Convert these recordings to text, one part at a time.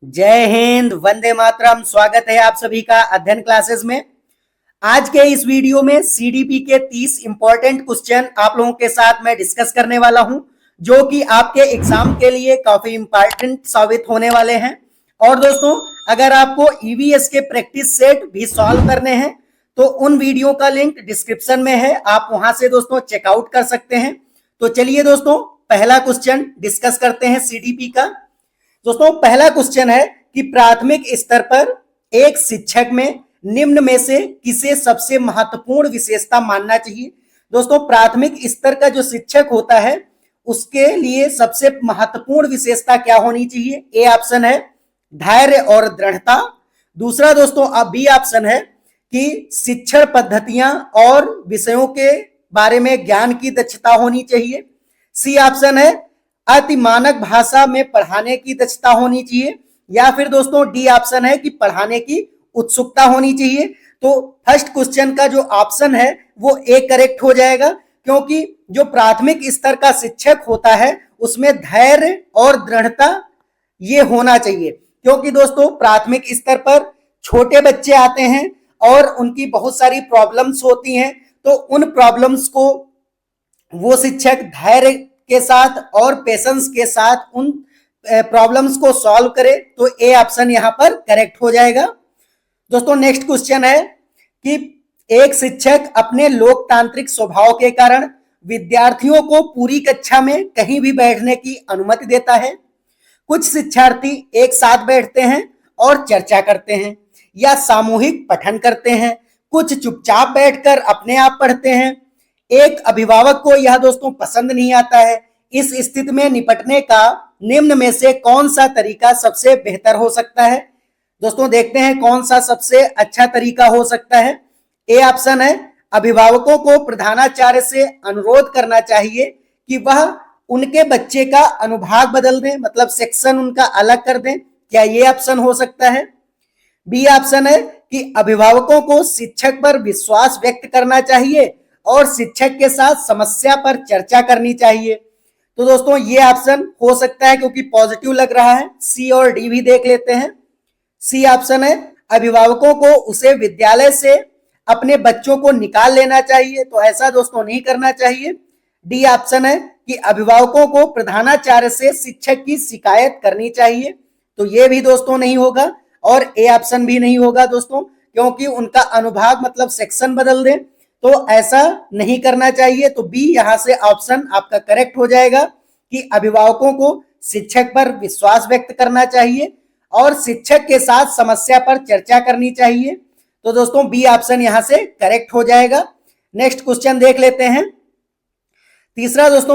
जय हिंद, वंदे मातरम। स्वागत है आप सभी का अध्ययन क्लासेस में। आज के इस वीडियो में सीडीपी के 30 इंपॉर्टेंट क्वेश्चन आप लोगों के साथ मैं डिस्कस करने वाला हूं, जो कि आपके एग्जाम के लिए काफी इंपॉर्टेंट साबित होने वाले हैं। और दोस्तों, अगर आपको ईवीएस के प्रैक्टिस सेट भी सॉल्व करने हैं तो उन वीडियो का लिंक डिस्क्रिप्शन में है, आप वहां से दोस्तों चेकआउट कर सकते हैं। तो चलिए दोस्तों, पहला क्वेश्चन डिस्कस करते हैं सीडीपी का। दोस्तों, पहला क्वेश्चन है कि प्राथमिक स्तर पर एक शिक्षक में निम्न में से किसे सबसे महत्वपूर्ण विशेषता मानना चाहिए। दोस्तों, प्राथमिक स्तर का जो शिक्षक होता है उसके लिए सबसे महत्वपूर्ण विशेषता क्या होनी चाहिए। ए ऑप्शन है धैर्य और दृढ़ता। दूसरा दोस्तों बी ऑप्शन है कि शिक्षण पद्धतियां और विषयों के बारे में ज्ञान की दक्षता होनी चाहिए। सी ऑप्शन है अति मानक भाषा में पढ़ाने की दक्षता होनी चाहिए। या फिर दोस्तों डी ऑप्शन है कि पढ़ाने की उत्सुकता होनी चाहिए। तो फर्स्ट क्वेश्चन का जो ऑप्शन है वो ए करेक्ट हो जाएगा, क्योंकि जो प्राथमिक स्तर का शिक्षक होता है उसमें धैर्य और दृढ़ता ये होना चाहिए। क्योंकि दोस्तों प्राथमिक स्तर पर छोटे बच्चे आते हैं और उनकी बहुत सारी प्रॉब्लम्स होती हैं, तो उन प्रॉब्लम्स को वो शिक्षक धैर्य के साथ और पेशेंस के साथ उन प्रॉब्लम्स को सॉल्व करे। तो ए ऑप्शन यहां पर करेक्ट हो जाएगा। दोस्तों, नेक्स्ट क्वेश्चन है कि एक शिक्षक अपने लोकतांत्रिक स्वभाव के कारण विद्यार्थियों को पूरी कक्षा में कहीं भी बैठने की अनुमति देता है। कुछ शिक्षार्थी एक साथ बैठते हैं और चर्चा करते हैं या सामूहिक पठन करते हैं, कुछ चुपचाप बैठकर अपने आप पढ़ते हैं। एक अभिभावक को यह दोस्तों पसंद नहीं आता है। इस स्थिति में निपटने का निम्न में से कौन सा तरीका सबसे बेहतर हो सकता है। दोस्तों, देखते हैं कौन सा सबसे अच्छा तरीका हो सकता है। ए ऑप्शन है अभिभावकों को प्रधानाचार्य से अनुरोध करना चाहिए कि वह उनके बच्चे का अनुभाग बदल दें, मतलब सेक्शन उनका अलग कर दें। क्या ये ऑप्शन हो सकता है। बी ऑप्शन है कि अभिभावकों को शिक्षक पर विश्वास व्यक्त करना चाहिए और शिक्षक के साथ समस्या पर चर्चा करनी चाहिए। तो दोस्तों ये ऑप्शन हो सकता है, क्योंकि पॉजिटिव लग रहा है। सी और डी भी देख लेते हैं। सी ऑप्शन है अभिभावकों को उसे विद्यालय से अपने बच्चों को निकाल लेना चाहिए। तो ऐसा दोस्तों नहीं करना चाहिए। डी ऑप्शन है कि अभिभावकों को प्रधानाचार्य से शिक्षक की शिकायत करनी चाहिए। तो ये भी दोस्तों नहीं होगा और ए ऑप्शन भी नहीं होगा दोस्तों, क्योंकि उनका अनुभाग मतलब सेक्शन बदल दें, तो ऐसा नहीं करना चाहिए। तो बी यहां से ऑप्शन आपका करेक्ट हो जाएगा कि अभिभावकों को शिक्षक पर विश्वास व्यक्त करना चाहिए और शिक्षक के साथ समस्या पर चर्चा करनी चाहिए। तो दोस्तों बी ऑप्शन यहां से करेक्ट हो जाएगा। नेक्स्ट क्वेश्चन देख लेते हैं, तीसरा दोस्तों।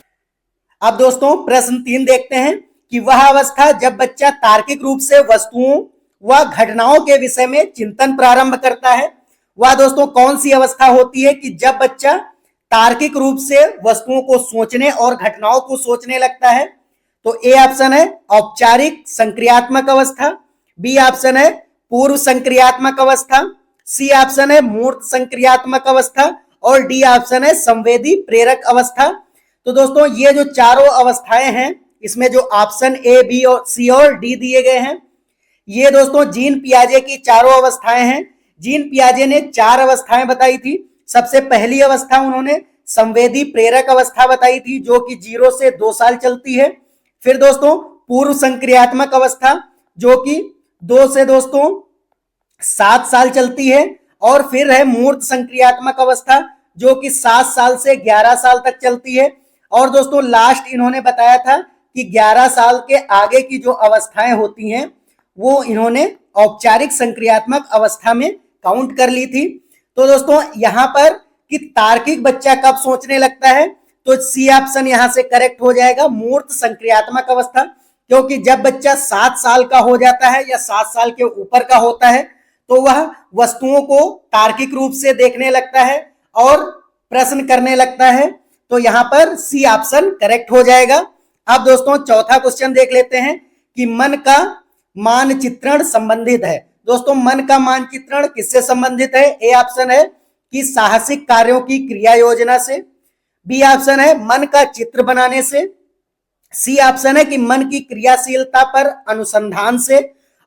अब दोस्तों प्रश्न 3 देखते हैं कि वह अवस्था जब बच्चा तार्किक रूप से वस्तुओं व घटनाओं के विषय में चिंतन प्रारंभ करता है, वह दोस्तों कौन सी अवस्था होती है कि जब बच्चा तार्किक रूप से वस्तुओं को सोचने और घटनाओं को सोचने लगता है। तो ए ऑप्शन है औपचारिक संक्रियात्मक अवस्था। बी ऑप्शन है पूर्व संक्रियात्मक अवस्था। सी ऑप्शन है मूर्त संक्रियात्मक अवस्था और डी ऑप्शन है संवेदी प्रेरक अवस्था। तो दोस्तों ये जो चारों अवस्थाएं हैं, इसमें जो ऑप्शन ए, बी और सी और डी दिए गए हैं, ये दोस्तों जीन पियाजे की चारों अवस्थाएं हैं। जीन पियाजे ने 4 अवस्थाएं बताई थी। सबसे पहली अवस्था उन्होंने संवेदी प्रेरक अवस्था बताई थी, जो कि 0 से 2 साल चलती है। फिर दोस्तों पूर्व संक्रियात्मक अवस्था, जो कि 2 से दोस्तों 7 साल चलती है। और फिर है मूर्त संक्रियात्मक अवस्था, जो कि 7 साल से 11 साल तक चलती है। और दोस्तों लास्ट इन्होंने बताया था कि 11 साल के आगे की जो अवस्थाएं होती हैं वो इन्होंने औपचारिक संक्रियात्मक अवस्था में काउंट कर ली थी। तो दोस्तों यहां पर कि तार्किक बच्चा कब सोचने लगता है, तो सी ऑप्शन यहां से करेक्ट हो जाएगा, मूर्त संक्रियात्मक अवस्था। क्योंकि जब बच्चा 7 साल का हो जाता है या 7 साल के ऊपर का होता है तो वह वस्तुओं को तार्किक रूप से देखने लगता है और प्रश्न करने लगता है। तो यहां पर सी ऑप्शन करेक्ट हो जाएगा। अब दोस्तों चौथा क्वेश्चन देख लेते हैं कि मन का मानचित्रण संबंधित है। दोस्तों मन का मानचित्रण किससे संबंधित है। ए ऑप्शन है कि साहसिक कार्यों की क्रिया योजना से। बी ऑप्शन है मन का चित्र बनाने से। सी ऑप्शन है कि मन की क्रियाशीलता पर अनुसंधान से।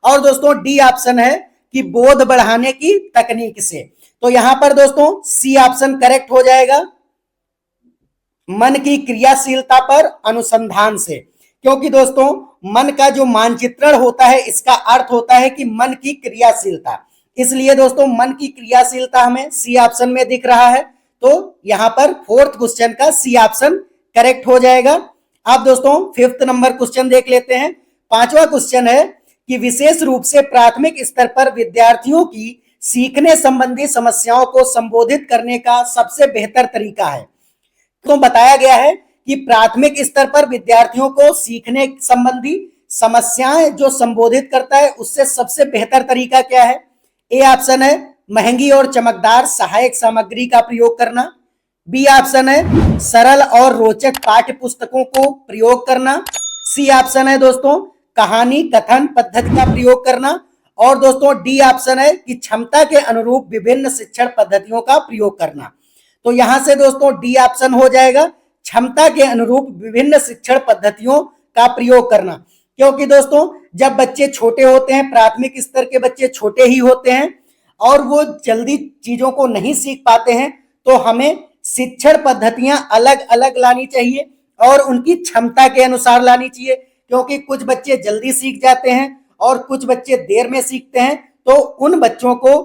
और दोस्तों डी ऑप्शन है कि बोध बढ़ाने की तकनीक से। तो यहां पर दोस्तों सी ऑप्शन करेक्ट हो जाएगा, मन की क्रियाशीलता पर अनुसंधान से। क्योंकि दोस्तों मन का जो मानचित्रण होता है इसका अर्थ होता है कि मन की क्रियाशीलता, इसलिए दोस्तों मन की क्रियाशीलता हमें सी ऑप्शन में दिख रहा है। तो यहां पर फोर्थ क्वेश्चन का सी ऑप्शन करेक्ट हो जाएगा। अब दोस्तों फिफ्थ नंबर क्वेश्चन देख लेते हैं। पांचवा क्वेश्चन है कि विशेष रूप से प्राथमिक स्तर पर विद्यार्थियों की सीखने संबंधी समस्याओं को संबोधित करने का सबसे बेहतर तरीका है। तो बताया गया है कि प्राथमिक स्तर पर विद्यार्थियों को सीखने संबंधी समस्याएं जो संबोधित करता है उससे सबसे बेहतर तरीका क्या है। ए ऑप्शन है महंगी और चमकदार सहायक सामग्री का प्रयोग करना, बी ऑप्शन है सरल और रोचक पाठ्य पुस्तकों को प्रयोग करना, सी ऑप्शन है दोस्तों कहानी कथन पद्धति का प्रयोग करना, और दोस्तों डी ऑप्शन है कि क्षमता के अनुरूप विभिन्न शिक्षण पद्धतियों का प्रयोग करना। तो यहां से दोस्तों डी ऑप्शन हो जाएगा, क्षमता के अनुरूप विभिन्न शिक्षण पद्धतियों का प्रयोग करना। क्योंकि दोस्तों जब बच्चे छोटे होते हैं, प्राथमिक स्तर के बच्चे छोटे ही होते हैं और वो जल्दी चीजों को नहीं सीख पाते हैं, तो हमें शिक्षण पद्धतियां अलग अलग लानी चाहिए और उनकी क्षमता के अनुसार लानी चाहिए। क्योंकि कुछ बच्चे जल्दी सीख जाते हैं और कुछ बच्चे देर में सीखते हैं, तो उन बच्चों को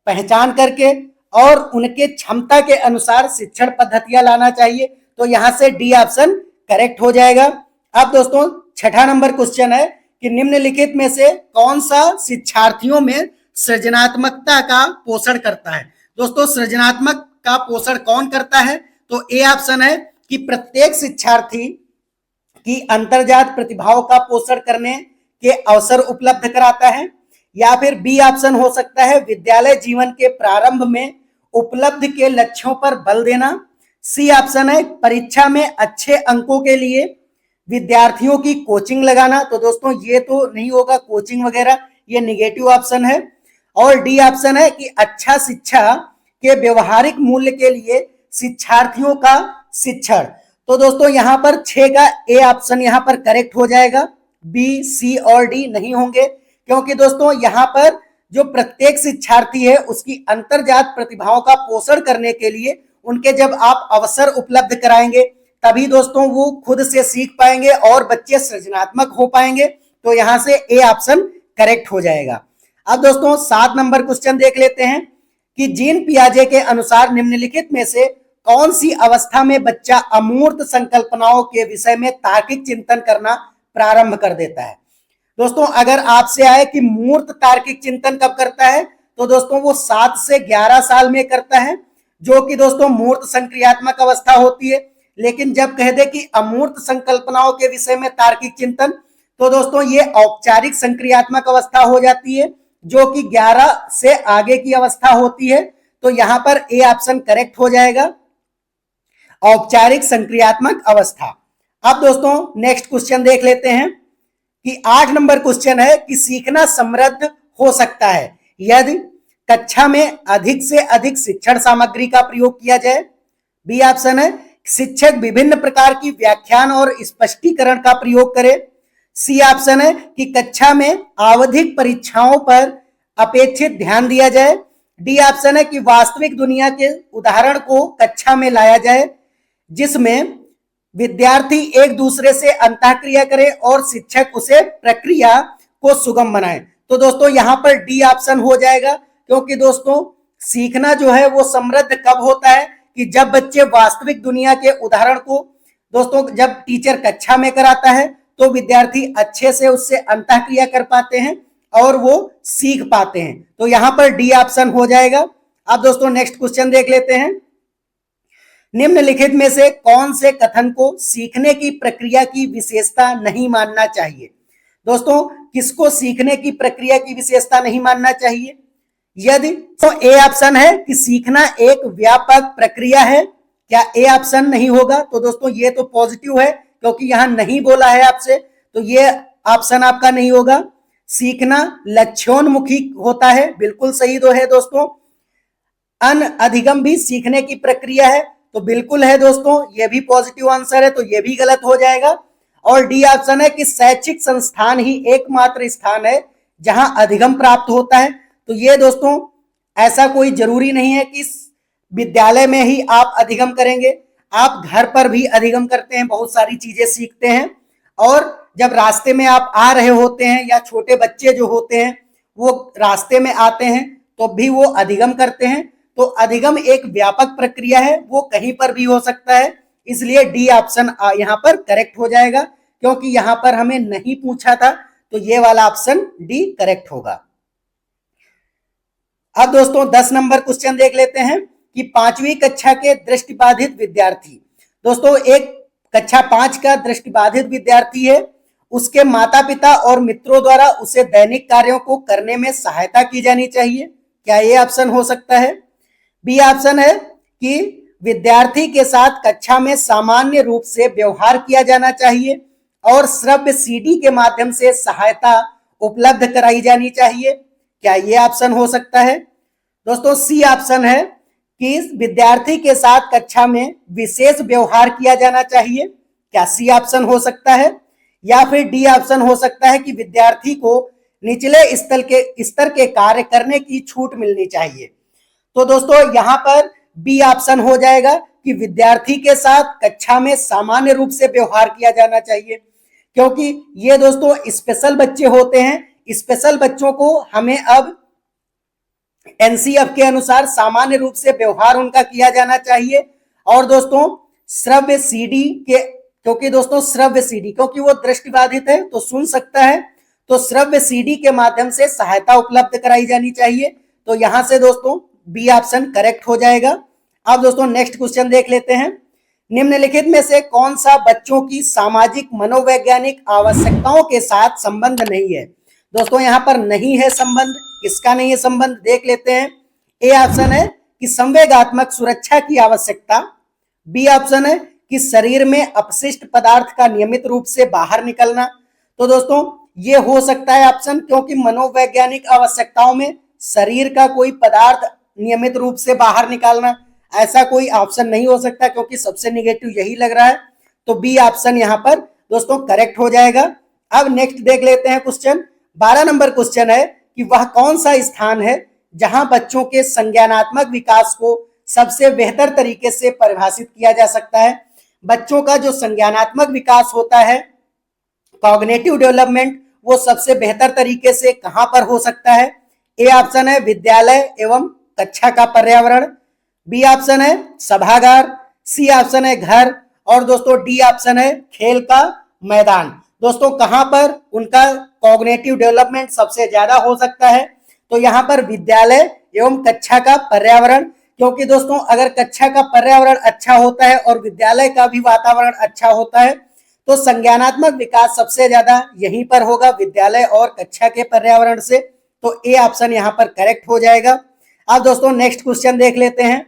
पहचान करके और उनके क्षमता के अनुसार शिक्षण पद्धतियां लाना चाहिए। तो यहां से डी ऑप्शन करेक्ट हो जाएगा। अब दोस्तों छठा नंबर क्वेश्चन है कि निम्नलिखित में से कौन सा शिक्षार्थियों में सृजनात्मकता का पोषण करता है। दोस्तों सृजनात्मक का पोषण कौन करता है, तो ए ऑप्शन है कि प्रत्येक शिक्षार्थी की अंतर्जात प्रतिभाओं का पोषण करने के अवसर उपलब्ध कराता है, या फिर बी ऑप्शन हो सकता है विद्यालय जीवन के प्रारंभ में उपलब्ध के लक्ष्यों पर बल देना, सी ऑप्शन है परीक्षा में अच्छे अंकों के लिए विद्यार्थियों की कोचिंग लगाना। तो दोस्तों ये तो नहीं होगा कोचिंग वगैरह, ये निगेटिव ऑप्शन है, और डी ऑप्शन है कि अच्छा शिक्षा के व्यवहारिक मूल्य के लिए शिक्षार्थियों का शिक्षण। तो दोस्तों यहां पर 6 का ए ऑप्शन यहां पर करेक्ट हो जाएगा, बी सी और डी नहीं होंगे। क्योंकि दोस्तों यहां पर जो प्रत्येक शिक्षार्थी है उसकी अंतर्जात प्रतिभाओं का पोषण करने के लिए उनके जब आप अवसर उपलब्ध कराएंगे तभी दोस्तों वो खुद से सीख पाएंगे और बच्चे सृजनात्मक हो पाएंगे। तो यहां से ए ऑप्शन करेक्ट हो जाएगा। अब दोस्तों 7 नंबर क्वेश्चन देख लेते हैं कि जीन पियाजे के अनुसार निम्नलिखित में से कौन सी अवस्था में बच्चा अमूर्त संकल्पनाओं के विषय में तार्किक चिंतन करना प्रारंभ कर देता है। दोस्तों अगर आपसे आए कि मूर्त तार्किक चिंतन कब करता है, तो दोस्तों वो 7 से 11 साल में करता है, जो कि दोस्तों मूर्त संक्रियात्मक अवस्था होती है। लेकिन जब कह दे कि अमूर्त संकल्पनाओं के विषय में तार्किक चिंतन, तो दोस्तों ये औपचारिक संक्रियात्मक अवस्था हो जाती है, जो कि 11 से आगे की अवस्था होती है। तो यहां पर ए ऑप्शन करेक्ट हो जाएगा, औपचारिक संक्रियात्मक अवस्था। अब दोस्तों नेक्स्ट क्वेश्चन देख लेते हैं कि 8 नंबर क्वेश्चन है कि सीखना समृद्ध हो सकता है यदि कक्षा में अधिक से अधिक शिक्षण सामग्री का प्रयोग किया जाए, बी ऑप्शन है शिक्षक विभिन्न प्रकार की व्याख्यान और स्पष्टीकरण का प्रयोग करे, सी ऑप्शन है कि कक्षा में आवधिक परीक्षाओं पर अपेक्षित ध्यान दिया जाए, डी ऑप्शन है कि वास्तविक दुनिया के उदाहरण को कक्षा में लाया जाए जिसमें विद्यार्थी एक दूसरे से अंतःक्रिया करे और शिक्षक उसे प्रक्रिया को सुगम बनाए। तो दोस्तों यहां पर डी ऑप्शन हो जाएगा, क्योंकि दोस्तों सीखना जो है वो समृद्ध कब होता है कि जब बच्चे वास्तविक दुनिया के उदाहरण को दोस्तों जब टीचर कक्षा में कराता है तो विद्यार्थी अच्छे से उससे अंतःक्रिया कर पाते हैं और वो सीख पाते हैं। तो यहां पर डी ऑप्शन हो जाएगा। अब दोस्तों नेक्स्ट क्वेश्चन देख लेते हैं, निम्नलिखित में से कौन से कथन को सीखने की प्रक्रिया की विशेषता नहीं मानना चाहिए। दोस्तों किसको सीखने की प्रक्रिया की विशेषता नहीं मानना चाहिए, यदि तो ए ऑप्शन है कि सीखना एक व्यापक प्रक्रिया है, क्या ए ऑप्शन नहीं होगा। तो दोस्तों ये तो पॉजिटिव है क्योंकि यहां नहीं बोला है आपसे, तो ये ऑप्शन आपका नहीं होगा। सीखना लक्ष्योन्मुखी होता है, बिल्कुल सही तो है दोस्तों। अनधिगम भी सीखने की प्रक्रिया है, तो बिल्कुल है दोस्तों, ये भी पॉजिटिव आंसर है, तो ये भी गलत हो जाएगा। और डी ऑप्शन है कि शैक्षिक संस्थान ही एकमात्र स्थान है जहां अधिगम प्राप्त होता है। तो ये दोस्तों ऐसा कोई जरूरी नहीं है कि विद्यालय में ही आप अधिगम करेंगे, आप घर पर भी अधिगम करते हैं, बहुत सारी चीजें सीखते हैं। और जब रास्ते में आप आ रहे होते हैं या छोटे बच्चे जो होते हैं वो रास्ते में आते हैं तो भी वो अधिगम करते हैं। तो अधिगम एक व्यापक प्रक्रिया है, वो कहीं पर भी हो सकता है, इसलिए डी ऑप्शन यहाँ पर करेक्ट हो जाएगा। क्योंकि यहाँ पर हमें नहीं पूछा था तो ये वाला ऑप्शन डी करेक्ट होगा। अब दोस्तों 10 नंबर क्वेश्चन देख लेते हैं कि 5वीं कक्षा के दृष्टिबाधित विद्यार्थी, दोस्तों एक कक्षा 5 का दृष्टिबाधित विद्यार्थी है, उसके माता पिता और मित्रों द्वारा उसे दैनिक कार्यों को करने में सहायता की जानी चाहिए। क्या ये ऑप्शन हो सकता है? बी ऑप्शन है कि विद्यार्थी के साथ कक्षा में सामान्य रूप से व्यवहार किया जाना चाहिए और श्रव्य सीडी के माध्यम से सहायता उपलब्ध कराई जानी चाहिए। क्या ये ऑप्शन हो सकता है? दोस्तों सी ऑप्शन है कि विद्यार्थी के साथ कक्षा में विशेष व्यवहार किया जाना चाहिए। क्या सी ऑप्शन हो सकता है? या फिर डी ऑप्शन हो सकता है कि विद्यार्थी को निचले स्तर के कार्य करने की छूट मिलनी चाहिए। तो दोस्तों यहाँ पर बी ऑप्शन हो जाएगा कि विद्यार्थी के साथ कक्षा में सामान्य रूप से व्यवहार किया जाना चाहिए, क्योंकि ये दोस्तों स्पेशल बच्चे होते हैं। स्पेशल बच्चों को हमें अब एनसीएफ के अनुसार सामान्य रूप से व्यवहार उनका किया जाना चाहिए। और दोस्तों श्रव्य सीडी के, क्योंकि दोस्तों श्रव्य सीडी, क्योंकि वो दृष्टिबाधित है तो सुन सकता है, तो श्रव्य सीडी के माध्यम से सहायता उपलब्ध कराई जानी चाहिए। तो यहां से दोस्तों बी ऑप्शन करेक्ट हो जाएगा। अब दोस्तों नेक्स्ट क्वेश्चन देख लेते हैं। निम्नलिखित में से कौन सा बच्चों की सामाजिक मनोवैज्ञानिक आवश्यकताओं के साथ संबंध नहीं है? दोस्तों यहाँ पर नहीं है संबंध, किसका नहीं है संबंध देख लेते हैं। ए ऑप्शन है कि संवेगात्मक सुरक्षा की आवश्यकता, बी ऑप्शन है कि शरीर में अपशिष्ट पदार्थ का नियमित रूप से बाहर निकलना। तो दोस्तों ये हो सकता है ऑप्शन, क्योंकि मनोवैज्ञानिक आवश्यकताओं में शरीर का कोई पदार्थ नियमित रूप से बाहर निकालना, ऐसा कोई ऑप्शन नहीं हो सकता, क्योंकि सबसे निगेटिव यही लग रहा है। तो बी ऑप्शन यहाँ पर दोस्तों करेक्ट हो जाएगा। अब नेक्स्ट देख लेते हैं क्वेश्चन। 12 नंबर क्वेश्चन है कि वह कौन सा स्थान है जहां बच्चों के संज्ञानात्मक विकास को सबसे बेहतर तरीके से परिभाषित किया जा सकता है। बच्चों का जो संज्ञानात्मक विकास होता है, कॉग्निटिव डेवलपमेंट, वो सबसे बेहतर तरीके से कहां पर हो सकता है? ए ऑप्शन है विद्यालय एवं कक्षा का पर्यावरण, बी ऑप्शन है सभागार, सी ऑप्शन है घर, और दोस्तों डी ऑप्शन है खेल का मैदान। दोस्तों कहां पर उनका कॉग्निटिव डेवलपमेंट सबसे ज्यादा हो सकता है? तो यहाँ पर विद्यालय एवं कक्षा का पर्यावरण, क्योंकि दोस्तों अगर कक्षा का पर्यावरण अच्छा होता है और विद्यालय का भी वातावरण अच्छा होता है तो संज्ञानात्मक विकास सबसे ज्यादा यहीं पर होगा, विद्यालय और कक्षा के पर्यावरण से। तो ए ऑप्शन यहाँ पर करेक्ट हो जाएगा। अब दोस्तों नेक्स्ट क्वेश्चन देख लेते हैं।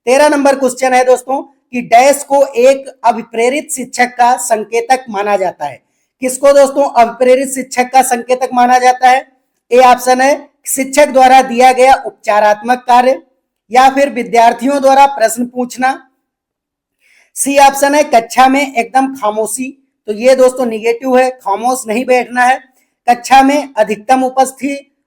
13 नंबर क्वेश्चन है दोस्तों कि डैश को एक अभिप्रेरित शिक्षक का संकेतक माना जाता है। किसको दोस्तों अभिप्रेरित शिक्षक का संकेतक माना जाता है? ए ऑप्शन है शिक्षक द्वारा दिया गया उपचारात्मक कार्य, या फिर विद्यार्थियों द्वारा प्रश्न पूछना, सी ऑप्शन है कक्षा में एकदम खामोशी, तो ये दोस्तों निगेटिव है, खामोश नहीं बैठना है, कक्षा में अधिकतम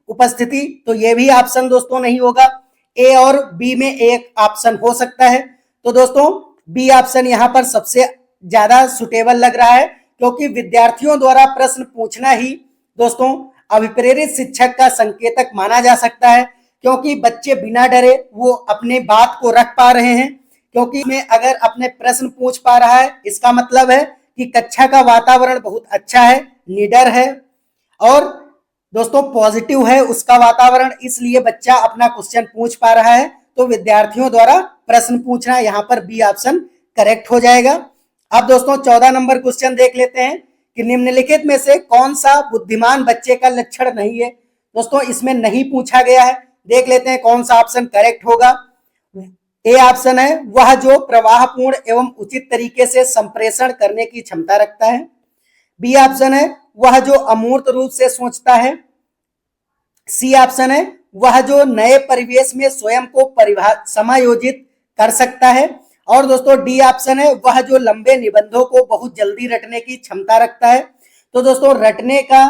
उपस्थिति, तो ये भी ऑप्शन दोस्तों नहीं होगा। ए और बी में एक ऑप्शन हो सकता है। तो दोस्तों बी ऑप्शन यहाँ पर सबसे ज्यादा सुटेबल लग रहा है, क्योंकि विद्यार्थियों द्वारा प्रश्न पूछना ही दोस्तों अभिप्रेरित शिक्षक का संकेतक माना जा सकता है, क्योंकि बच्चे बिना डरे वो अपने बात को रख पा रहे हैं, क्योंकि मैं अगर अपने प्रश्न पूछ पा रहा है इसका मतलब है कि कक्षा का वातावरण बहुत अच्छा है, निडर है और दोस्तों पॉजिटिव है उसका वातावरण, इसलिए बच्चा अपना क्वेश्चन पूछ पा रहा है। तो विद्यार्थियों द्वारा प्रश्न पूछना, यहाँ पर बी ऑप्शन करेक्ट हो जाएगा। अब दोस्तों 14 नंबर क्वेश्चन देख लेते हैं कि निम्नलिखित में से कौन सा बुद्धिमान बच्चे का लक्षण नहीं है? दोस्तों इसमें नहीं पूछा गया है, देख लेते हैं कौन सा ऑप्शन करेक्ट होगा। ए ऑप्शन है वह जो प्रवाहपूर्ण एवं उचित तरीके से संप्रेषण करने की क्षमता रखता है, बी ऑप्शन है वह जो अमूर्त रूप से सोचता है, सी ऑप्शन है वह जो नए परिवेश में स्वयं को समायोजित कर सकता है, और दोस्तों डी ऑप्शन है वह जो लंबे निबंधों को बहुत जल्दी रटने की क्षमता रखता है। तो दोस्तों रटने का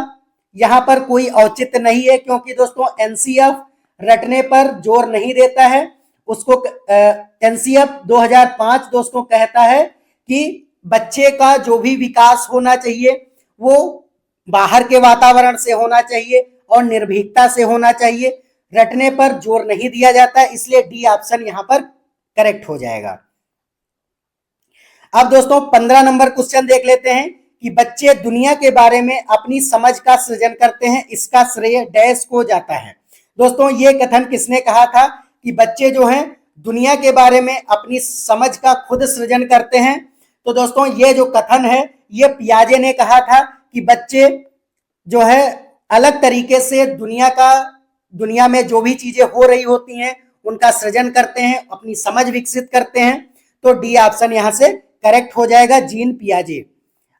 यहाँ पर कोई औचित्य नहीं है, क्योंकि दोस्तों एनसीएफ रटने पर जोर नहीं देता है। उसको एनसीएफ 2005 दोस्तों कहता है कि बच्चे का जो भी विकास होना चाहिए वो बाहर के वातावरण से होना चाहिए और निर्भीकता से होना चाहिए, रटने पर जोर नहीं दिया जाता, इसलिए डी ऑप्शन यहां पर करेक्ट हो जाएगा। अब दोस्तों 15 नंबर क्वेश्चन देख लेते हैं कि बच्चे दुनिया के बारे में अपनी समझ का सृजन करते हैं, इसका श्रेय डैश को जाता है। दोस्तों ये कथन किसने कहा था कि बच्चे जो हैं दुनिया के बारे में अपनी समझ का खुद सृजन करते हैं? तो दोस्तों ये जो कथन है ये पियाजे ने कहा था कि बच्चे जो है अलग तरीके से दुनिया में जो भी चीजें हो रही होती हैं उनका सृजन करते हैं, अपनी समझ विकसित करते हैं। तो डी ऑप्शन यहां से करेक्ट हो जाएगा, जीन पियाजे।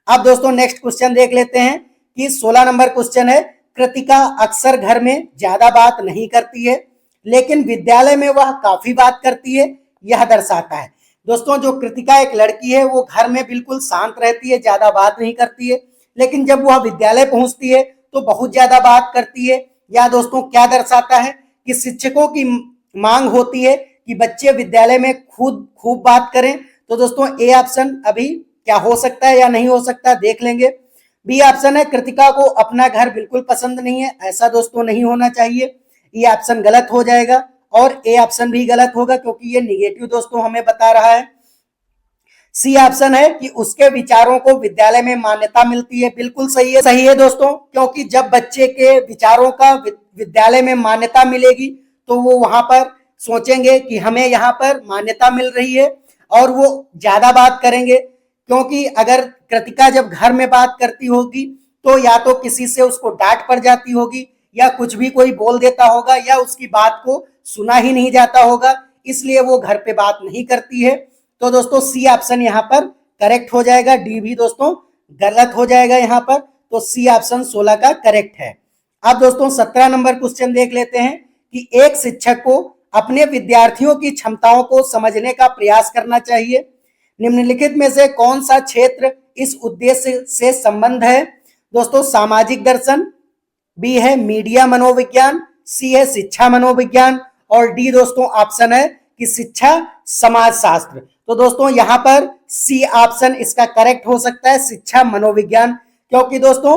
अब दोस्तों नेक्स्ट क्वेश्चन देख लेते हैं कि 16 नंबर क्वेश्चन है, कृतिका अक्सर घर में ज्यादा बात नहीं करती है लेकिन विद्यालय में वह काफी बात करती है, यह दर्शाता है। दोस्तों जो कृतिका एक लड़की है वो घर में बिल्कुल शांत रहती है, ज्यादा बात नहीं करती है, लेकिन जब वह विद्यालय पहुंचती है तो बहुत ज्यादा बात करती है। या दोस्तों क्या दर्शाता है कि शिक्षकों की मांग होती है कि बच्चे विद्यालय में खूब बात करें। तो दोस्तों ए ऑप्शन अभी क्या हो सकता है या नहीं हो सकता देख लेंगे। बी ऑप्शन है, कृतिका को अपना घर बिल्कुल पसंद नहीं है, ऐसा दोस्तों नहीं होना चाहिए, ये ऑप्शन गलत हो जाएगा। और ए ऑप्शन भी गलत होगा क्योंकि ये निगेटिव दोस्तों हमें बता रहा है। सी ऑप्शन है कि उसके विचारों को विद्यालय में मान्यता मिलती है, बिल्कुल सही है दोस्तों, क्योंकि जब बच्चे के विचारों का विद्यालय में मान्यता मिलेगी तो वो वहां पर सोचेंगे कि हमें यहाँ पर मान्यता मिल रही है और वो ज्यादा बात करेंगे। क्योंकि अगर कृतिका जब घर में बात करती होगी तो या तो किसी से उसको डांट पड़ जाती होगी या कुछ भी कोई बोल देता होगा या उसकी बात को सुना ही नहीं जाता होगा, इसलिए वो घर पे बात नहीं करती है। तो दोस्तों सी ऑप्शन यहाँ पर करेक्ट हो जाएगा, डी भी दोस्तों गलत हो जाएगा यहाँ पर। तो सी ऑप्शन 16 का करेक्ट है। अब दोस्तों 17 नंबर क्वेश्चन देख लेते हैं कि एक शिक्षक को अपने विद्यार्थियों की क्षमताओं को समझने का प्रयास करना चाहिए, निम्नलिखित में से कौन सा क्षेत्र इस उद्देश्य से संबंध है? दोस्तों सामाजिक दर्शन, बी है मीडिया मनोविज्ञान, सी है शिक्षा मनोविज्ञान और डी दोस्तों ऑप्शन है कि शिक्षा समाजशास्त्र। तो दोस्तों यहां पर सी ऑप्शन इसका करेक्ट हो सकता है, शिक्षा मनोविज्ञान, क्योंकि दोस्तों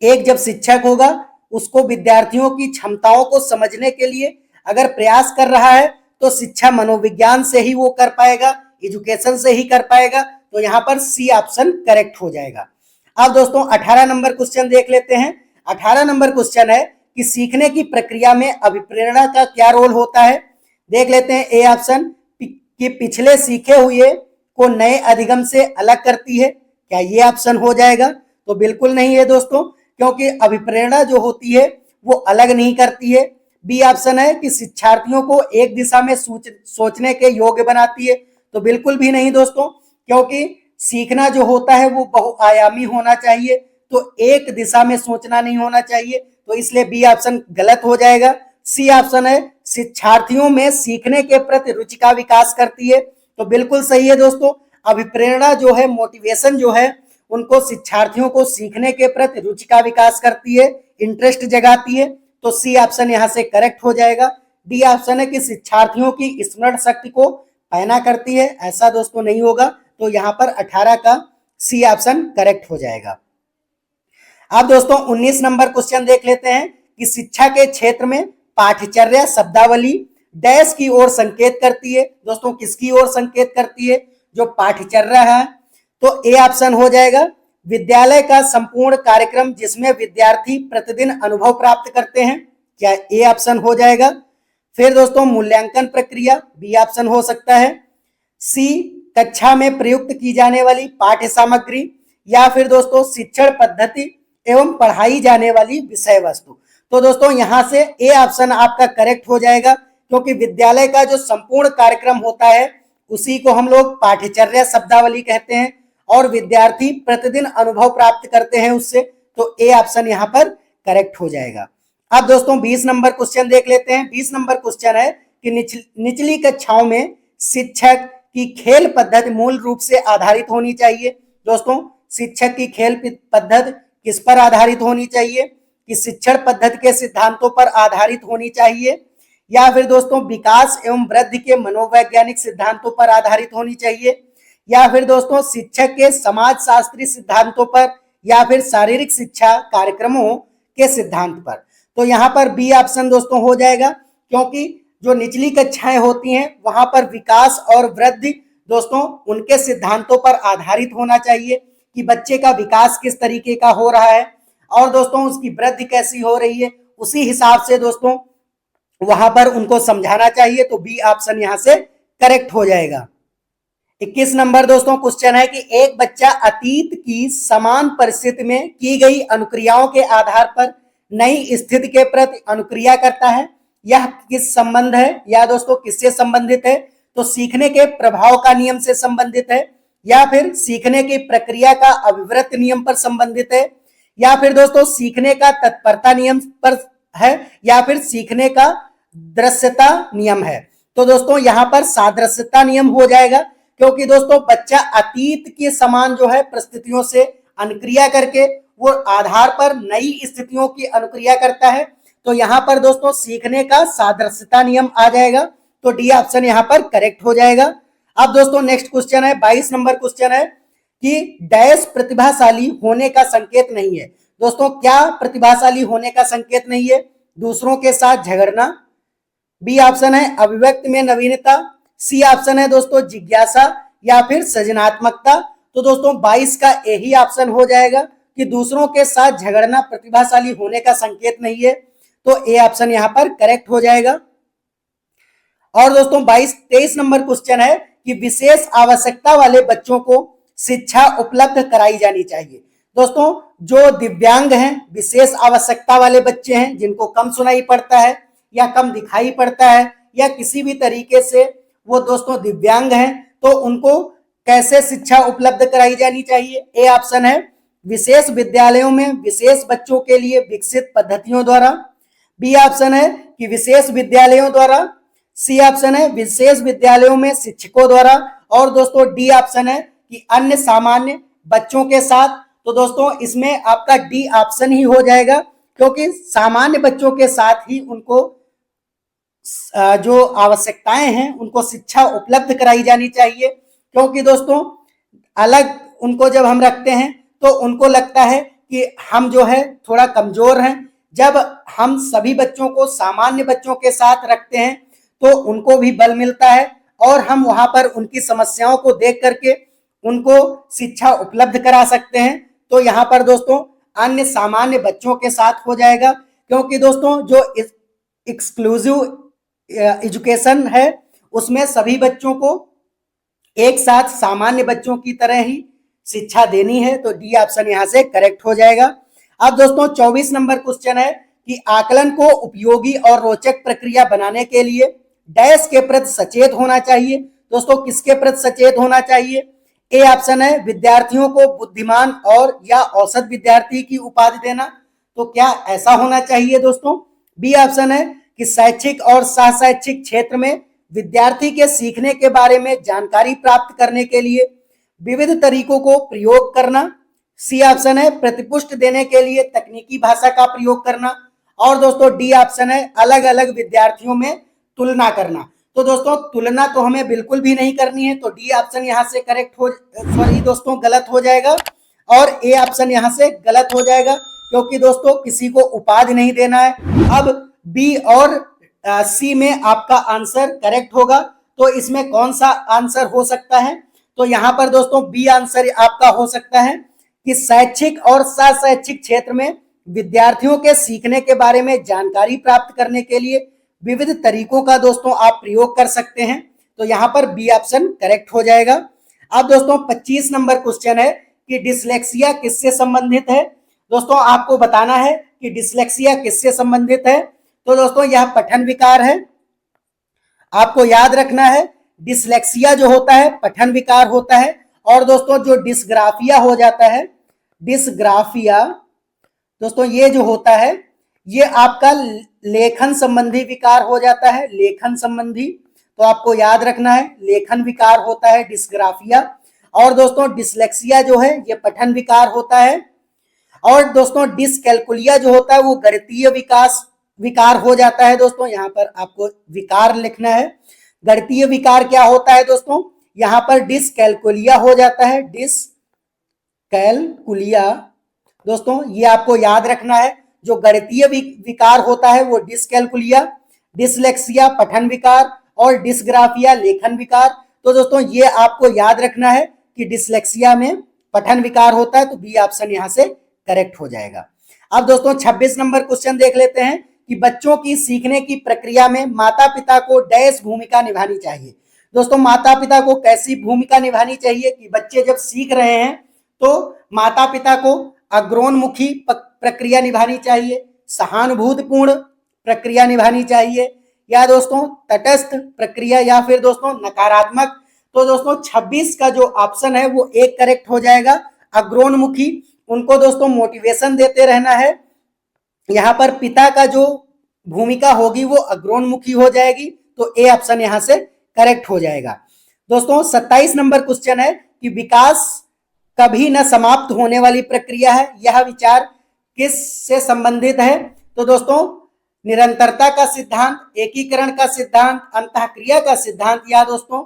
एक जब शिक्षक होगा उसको विद्यार्थियों की क्षमताओं को समझने के लिए अगर प्रयास कर रहा है तो शिक्षा मनोविज्ञान से ही वो कर पाएगा, एजुकेशन से ही कर पाएगा। तो यहाँ पर सी ऑप्शन करेक्ट हो जाएगा। अब दोस्तों 18 नंबर क्वेश्चन देख लेते हैं। 18 नंबर क्वेश्चन है कि सीखने की प्रक्रिया में अभिप्रेरणा का क्या रोल होता है? देख लेते हैं। ए ऑप्शन कि पिछले सीखे हुए को नए अधिगम से अलग करती है, क्या ये ऑप्शन हो जाएगा? तो बिल्कुल नहीं है दोस्तों, क्योंकि अभिप्रेरणा जो होती है वो अलग नहीं करती है। बी ऑप्शन है कि शिक्षार्थियों को एक दिशा में सोचने के योग्य बनाती है, तो बिल्कुल भी नहीं दोस्तों, क्योंकि सीखना जो होता है वो बहुआयामी होना चाहिए, तो एक दिशा में सोचना नहीं होना चाहिए, तो इसलिए बी ऑप्शन गलत हो जाएगा। सी ऑप्शन है शिक्षार्थियों में सीखने के प्रति रुचि का विकास करती है, तो बिल्कुल सही है दोस्तों। अभिप्रेरणा जो है, मोटिवेशन जो है, उनको शिक्षार्थियों को सीखने के प्रति रुचि का विकास करती है, इंटरेस्ट जगाती है, तो सी ऑप्शन यहां से करेक्ट हो जाएगा। डी ऑप्शन है कि शिक्षार्थियों की स्मरण शक्ति को पैना करती है, ऐसा दोस्तों नहीं होगा, तो यहाँ पर 18 का सी ऑप्शन करेक्ट हो जाएगा। अब दोस्तों 19 नंबर क्वेश्चन देख लेते हैं कि शिक्षा के क्षेत्र में पाठ्यचर्या शब्दावली डैश की ओर संकेत करती है। दोस्तों किसकी ओर संकेत करती है? जो पाठ्यचर्या है, तो ए ऑप्शन हो जाएगा विद्यालय का संपूर्ण कार्यक्रम जिसमें विद्यार्थी प्रतिदिन अनुभव प्राप्त करते हैं, क्या ए ऑप्शन हो जाएगा? फिर दोस्तों मूल्यांकन प्रक्रिया, बी ऑप्शन हो सकता है। सी कक्षा में प्रयुक्त की जाने वाली पाठ्य सामग्री, या फिर दोस्तों शिक्षण पद्धति एवं पढ़ाई जाने वाली विषय वस्तु। तो दोस्तों यहां से ए ऑप्शन आपका करेक्ट हो जाएगा, क्योंकि विद्यालय का जो संपूर्ण कार्यक्रम होता है उसी को हम लोग पाठ्यचर्या शब्दावली कहते हैं और विद्यार्थी प्रतिदिन अनुभव प्राप्त करते हैं उससे, तो ए ऑप्शन यहां पर करेक्ट हो जाएगा। अब दोस्तों 20 नंबर क्वेश्चन देख लेते हैं। 20 नंबर क्वेश्चन है कि निचली कक्षाओं में शिक्षक की खेल पद्धति मूल रूप से आधारित होनी चाहिए। दोस्तों शिक्षक की खेल पद्धति किस पर आधारित होनी चाहिए, कि शिक्षण पद्धति के सिद्धांतों पर आधारित होनी चाहिए, या फिर दोस्तों विकास एवं वृद्धि के मनोवैज्ञानिक सिद्धांतों पर आधारित होनी चाहिए, या फिर दोस्तों शिक्षक के समाज शास्त्रीय सिद्धांतों पर, या फिर शारीरिक शिक्षा कार्यक्रमों के सिद्धांत पर। तो यहाँ पर बी ऑप्शन दोस्तों हो जाएगा, क्योंकि जो निचली कक्षाएं होती हैं वहां पर विकास और वृद्धि दोस्तों उनके सिद्धांतों पर आधारित होना चाहिए कि बच्चे का विकास किस तरीके का हो रहा है और दोस्तों उसकी वृद्धि कैसी हो रही है, उसी हिसाब से दोस्तों वहां पर उनको समझाना चाहिए। तो बी ऑप्शन यहां से करेक्ट हो जाएगा। 21 नंबर दोस्तों क्वेश्चन है कि एक बच्चा अतीत की समान परिस्थिति में की गई अनुक्रियाओं के आधार पर नई स्थिति के प्रति अनुक्रिया करता है। यह किस संबंध है, या दोस्तों किससे संबंधित है? तो सीखने के प्रभाव का नियम से संबंधित है, या फिर सीखने की प्रक्रिया का अविव्रत नियम पर संबंधित है, या फिर दोस्तों सीखने का तत्परता नियम पर है, या फिर सीखने का दृश्यता नियम है। तो दोस्तों यहाँ पर सादृश्यता नियम हो जाएगा, क्योंकि दोस्तों बच्चा अतीत के समान जो है परिस्थितियों से अनुक्रिया करके वो आधार पर नई स्थितियों की अनुक्रिया करता है। तो यहाँ पर दोस्तों सीखने का सादृश्यता नियम आ जाएगा। तो डी ऑप्शन यहाँ पर करेक्ट हो जाएगा। अब दोस्तों नेक्स्ट क्वेश्चन है 22 नंबर क्वेश्चन है कि डैश प्रतिभाशाली होने का संकेत नहीं है। दोस्तों क्या प्रतिभाशाली होने का संकेत नहीं है? दूसरों के साथ झगड़ना, बी ऑप्शन है अभिव्यक्ति में नवीनता, सी ऑप्शन है दोस्तों जिज्ञासा, या फिर सृजनात्मकता। तो दोस्तों 22 का यही ऑप्शन हो जाएगा कि दूसरों के साथ झगड़ना प्रतिभाशाली होने का संकेत नहीं है। तो ए ऑप्शन यहां पर करेक्ट हो जाएगा। और दोस्तों 23 नंबर क्वेश्चन है कि विशेष आवश्यकता वाले बच्चों को शिक्षा उपलब्ध कराई जानी चाहिए। दोस्तों जो दिव्यांग हैं, विशेष आवश्यकता वाले बच्चे हैं, जिनको कम सुनाई पड़ता है या कम दिखाई पड़ता है या किसी भी तरीके से वो दोस्तों दिव्यांग हैं, तो उनको कैसे शिक्षा उपलब्ध कराई जानी चाहिए? ए ऑप्शन है विशेष विद्यालयों में विशेष बच्चों के लिए विकसित पद्धतियों द्वारा, बी ऑप्शन है कि विशेष विद्यालयों द्वारा, सी ऑप्शन है विशेष विद्यालयों में शिक्षकों द्वारा, और दोस्तों डी ऑप्शन है कि अन्य सामान्य बच्चों के साथ। तो दोस्तों इसमें आपका डी ऑप्शन ही हो जाएगा, क्योंकि सामान्य बच्चों के साथ ही उनको जो आवश्यकताएं हैं उनको शिक्षा उपलब्ध कराई जानी चाहिए। क्योंकि दोस्तों अलग उनको जब हम रखते हैं तो उनको लगता है कि हम जो है थोड़ा कमजोर हैं। जब हम सभी बच्चों को सामान्य बच्चों के साथ रखते हैं तो उनको भी बल मिलता है और हम वहां पर उनकी समस्याओं को देख करके उनको शिक्षा उपलब्ध करा सकते हैं। तो यहाँ पर दोस्तों अन्य सामान्य बच्चों के साथ हो जाएगा, क्योंकि दोस्तों जो एक्सक्लूसिव एजुकेशन है उसमें सभी बच्चों को एक साथ सामान्य बच्चों की तरह ही शिक्षा देनी है। तो डी ऑप्शन यहां से करेक्ट हो जाएगा। अब दोस्तों 24 नंबर क्वेश्चन है कि आकलन को उपयोगी और रोचक प्रक्रिया बनाने के लिए डैश के प्रति सचेत होना चाहिए। दोस्तों किसके प्रति सचेत होना चाहिए? ए ऑप्शन है विद्यार्थियों को बुद्धिमान और या औसत विद्यार्थी की उपाधि देना। तो क्या ऐसा होना चाहिए दोस्तों? बी ऑप्शन है कि शैक्षिक और सह शैक्षिक क्षेत्र में विद्यार्थी के सीखने के बारे में जानकारी प्राप्त करने के लिए विविध तरीकों को प्रयोग करना। सी ऑप्शन है प्रतिपुष्ट देने के लिए तकनीकी भाषा का प्रयोग करना, और दोस्तों डी ऑप्शन है अलग अलग विद्यार्थियों में तुलना करना। तो दोस्तों तुलना तो हमें बिल्कुल भी नहीं करनी है, तो डी ऑप्शन यहां से करेक्ट हो सॉरी दोस्तों गलत हो जाएगा, और ए ऑप्शन यहां से गलत हो जाएगा, क्योंकि दोस्तों किसी को उपाधि नहीं देना है। अब बी और सी में आपका आंसर करेक्ट होगा। तो इसमें कौन सा आंसर हो सकता है? तो यहाँ पर दोस्तों बी आंसर आपका हो सकता है कि शैक्षिक और सह शैक्षिक क्षेत्र में विद्यार्थियों के सीखने के बारे में जानकारी प्राप्त करने के लिए विविध तरीकों का दोस्तों आप प्रयोग कर सकते हैं। तो यहाँ पर बी ऑप्शन करेक्ट हो जाएगा। अब दोस्तों 25 नंबर क्वेश्चन है कि डिसलेक्सिया किससे संबंधित है। दोस्तों आपको बताना है कि डिसलेक्सिया किससे संबंधित है। तो दोस्तों यह पठन विकार है। आपको याद रखना है डिसलेक्सिया जो होता है पठन विकार होता है, और दोस्तों जो डिसग्राफिया हो जाता है, डिसग्राफिया दोस्तों ये जो होता है ये आपका लेखन संबंधी विकार हो जाता है, लेखन संबंधी। तो आपको याद रखना है लेखन विकार होता है डिसग्राफिया, और दोस्तों डिसलेक्सिया जो है ये पठन विकार होता है। और दोस्तों डिसकैलकुलिया जो होता है वो गणितीय विकार हो जाता है। दोस्तों यहाँ पर आपको विकार लिखना है। गणितीय विकार क्या होता है दोस्तों, यहाँ पर डिसकैलकुलिया हो जाता है, डिसकैलकुलिया। दोस्तों ये आपको याद रखना है, जो गणितीय विकार होता है वो डिसकैलकुलिया, डिसलेक्सिया पठन विकार और डिसग्राफिया लेखन विकार। तो दोस्तों ये आपको याद रखना है कि डिसलेक्सिया में पठन विकार होता है, तो बी ऑप्शन यहां से करेक्ट हो जाएगा। अब दोस्तों 26 नंबर क्वेश्चन देख लेते हैं कि बच्चों की सीखने की प्रक्रिया में माता पिता को डैश भूमिका निभानी चाहिए। दोस्तों माता पिता को कैसी भूमिका निभानी चाहिए कि बच्चे जब सीख रहे हैं तो माता पिता को अग्रोन्मुखी प्रक्रिया निभानी चाहिए, सहानुभूतिपूर्ण प्रक्रिया निभानी चाहिए, या दोस्तों तटस्थ प्रक्रिया, या फिर दोस्तों नकारात्मक। तो दोस्तों 26 का जो ऑप्शन है वो एक करेक्ट हो जाएगा, अग्रोन्मुखी। उनको दोस्तों मोटिवेशन देते रहना है। यहाँ पर पिता का जो भूमिका होगी वो अग्रोन्मुखी हो जाएगी, तो ए ऑप्शन यहां से करेक्ट हो जाएगा। दोस्तों 27 नंबर क्वेश्चन है कि विकास कभी न समाप्त होने वाली प्रक्रिया है, यह विचार किस से संबंधित है। तो दोस्तों निरंतरता का सिद्धांत, एकीकरण का सिद्धांत, अंतःक्रिया का सिद्धांत, या दोस्तों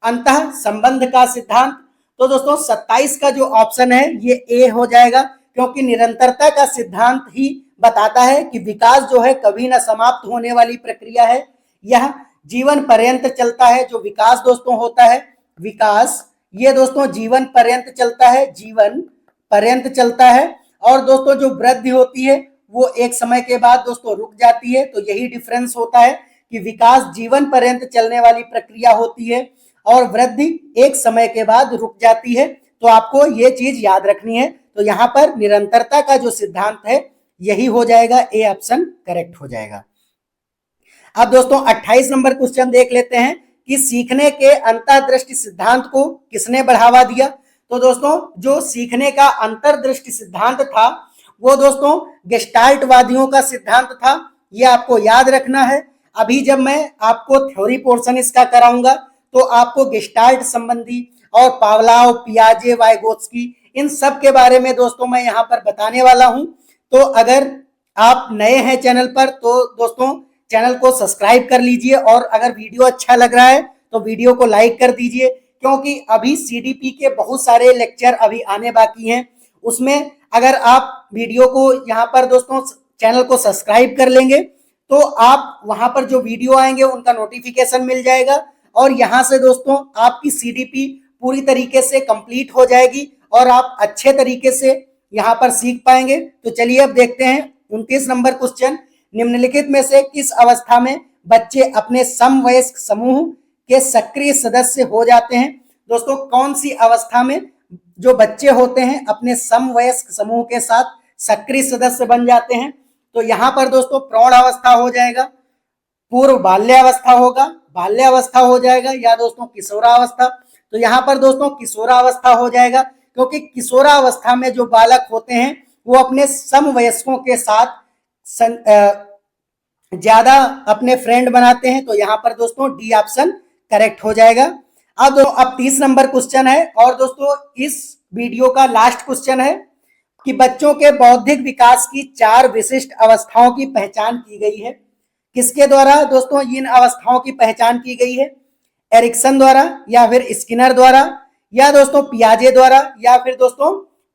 अंतः संबंध का सिद्धांत। तो दोस्तों 27 का जो ऑप्शन है ये ए हो जाएगा, क्योंकि निरंतरता का सिद्धांत ही बताता है कि विकास जो है कभी न समाप्त होने वाली प्रक्रिया है, यह जीवन पर्यंत चलता है। जो विकास दोस्तों होता है, विकास ये दोस्तों जीवन पर्यंत चलता है, जीवन पर्यंत चलता है। और दोस्तों जो वृद्धि होती है वो एक समय के बाद दोस्तों रुक जाती है। तो यही डिफरेंस होता है कि विकास जीवन पर्यंत चलने वाली प्रक्रिया होती है और वृद्धि एक समय के बाद रुक जाती है। तो आपको ये चीज याद रखनी है। तो यहाँ पर निरंतरता का जो सिद्धांत है यही हो जाएगा, ए ऑप्शन करेक्ट हो जाएगा। अब दोस्तों 28 नंबर क्वेश्चन देख लेते हैं कि सीखने के अंतर्दृष्टि सिद्धांत को किसने बढ़ावा दिया। तो दोस्तों जो सीखने का अंतर्दृष्टि सिद्धांत था वो दोस्तों गेस्टाल्टवादियों का सिद्धांत था, ये आपको याद रखना है। अभी जब मैं आपको थ्योरी पोर्शन इसका कराऊंगा तो आपको गेस्टाल्ट संबंधी और पावलाव, पियाजे, वाइगोत्स्की इन सब के बारे में दोस्तों मैं यहाँ पर बताने वाला हूँ। तो अगर आप नए हैं चैनल पर तो दोस्तों चैनल को सब्सक्राइब कर लीजिए, और अगर वीडियो अच्छा लग रहा है तो वीडियो को लाइक कर दीजिए, क्योंकि अभी सीडीपी के बहुत सारे लेक्चर अभी आने बाकी हैं। उसमें अगर आप वीडियो को यहाँ पर दोस्तों चैनल को सब्सक्राइब कर लेंगे तो आप वहां पर जो वीडियो आएंगे उनका नोटिफिकेशन मिल जाएगा, और यहाँ से दोस्तों आपकी सीडीपी पूरी तरीके से कंप्लीट हो जाएगी और आप अच्छे तरीके से यहाँ पर सीख पाएंगे। तो चलिए अब देखते हैं 29 नंबर क्वेश्चन, निम्नलिखित में से किस अवस्था में बच्चे अपने समवयस्क समूह के सक्रिय सदस्य हो जाते हैं। दोस्तों कौन सी अवस्था में जो बच्चे होते हैं अपने समवयस्क समूह के साथ सक्रिय सदस्य बन जाते हैं। तो यहाँ पर दोस्तों प्रौढ़ अवस्था हो जाएगा, पूर्व बाल्यावस्था होगा, बाल्यावस्था हो जाएगा, या दोस्तों किशोरावस्था। तो यहाँ पर दोस्तों किशोरावस्था हो जाएगा, क्योंकि किशोरावस्था में जो बालक होते हैं वो अपने समवयस्कों के साथ ज्यादा अपने फ्रेंड बनाते हैं। तो यहाँ पर दोस्तों डी ऑप्शन करेक्ट हो जाएगा। अब 30 नंबर क्वेश्चन है, और दोस्तों इस वीडियो का लास्ट क्वेश्चन है कि बच्चों के बौद्धिक विकास की 4 विशिष्ट अवस्थाओं की पहचान की गई है। किसके द्वारा दोस्तों इन अवस्थाओं की पहचान की गई है, एरिक्सन द्वारा, या फिर स्किनर द्वारा, या दोस्तों पियाजे द्वारा, या फिर दोस्तों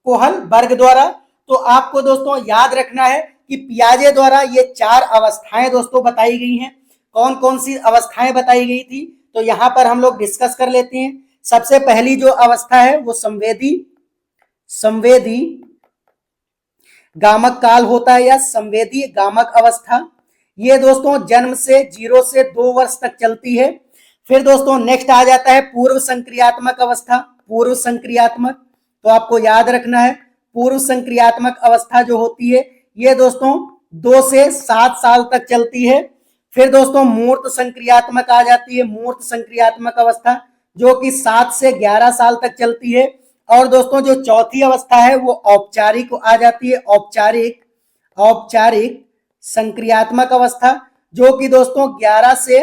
कोहलबर्ग द्वारा। तो आपको दोस्तों याद रखना है कि पियाजे द्वारा ये 4 अवस्थाएं दोस्तों बताई गई हैं। कौन कौन सी अवस्थाएं बताई गई थी तो यहाँ पर हम लोग डिस्कस कर लेते हैं। सबसे पहली जो अवस्था है वो संवेदी गामक काल होता है, या संवेदी गामक अवस्था। ये दोस्तों जन्म से 0 से 2 वर्ष तक चलती है। फिर दोस्तों नेक्स्ट आ जाता है पूर्व संक्रियात्मक अवस्था, पूर्व संक्रियात्मक। तो आपको याद रखना है पूर्व संक्रियात्मक अवस्था जो होती है ये दोस्तों 2 से 7 साल तक चलती है। फिर दोस्तों मूर्त संक्रियात्मक आ जाती है, मूर्त संक्रियात्मक अवस्था जो कि 7 से 11 साल तक चलती है। और दोस्तों जो चौथी अवस्था है वो औपचारिक आ जाती है, औपचारिक संक्रियात्मक अवस्था, जो कि दोस्तों 11 से,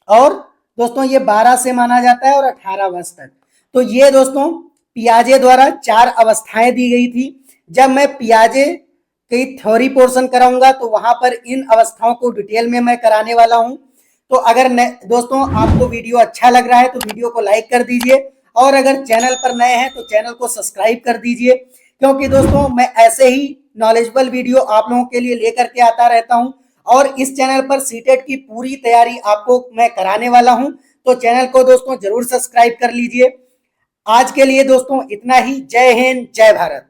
और दोस्तों ये 12 से माना जाता है और 18 वर्ष तक। तो ये दोस्तों पियाजे द्वारा 4 अवस्थाएं दी गई थी। जब मैं पियाजे की थ्योरी पोर्शन कराऊंगा तो वहां पर इन अवस्थाओं को डिटेल में मैं कराने वाला हूं। तो अगर दोस्तों आपको वीडियो अच्छा लग रहा है तो वीडियो को लाइक कर दीजिए, और अगर चैनल पर नए हैं तो चैनल को सब्सक्राइब कर दीजिए, क्योंकि दोस्तों मैं ऐसे ही नॉलेजेबल वीडियो आप लोगों के लिए लेकर के आता रहता हूं। और इस चैनल पर सीटेट की पूरी तैयारी आपको मैं कराने वाला हूं, तो चैनल को दोस्तों जरूर सब्सक्राइब कर लीजिए। आज के लिए दोस्तों इतना ही। जय हिंद, जय भारत।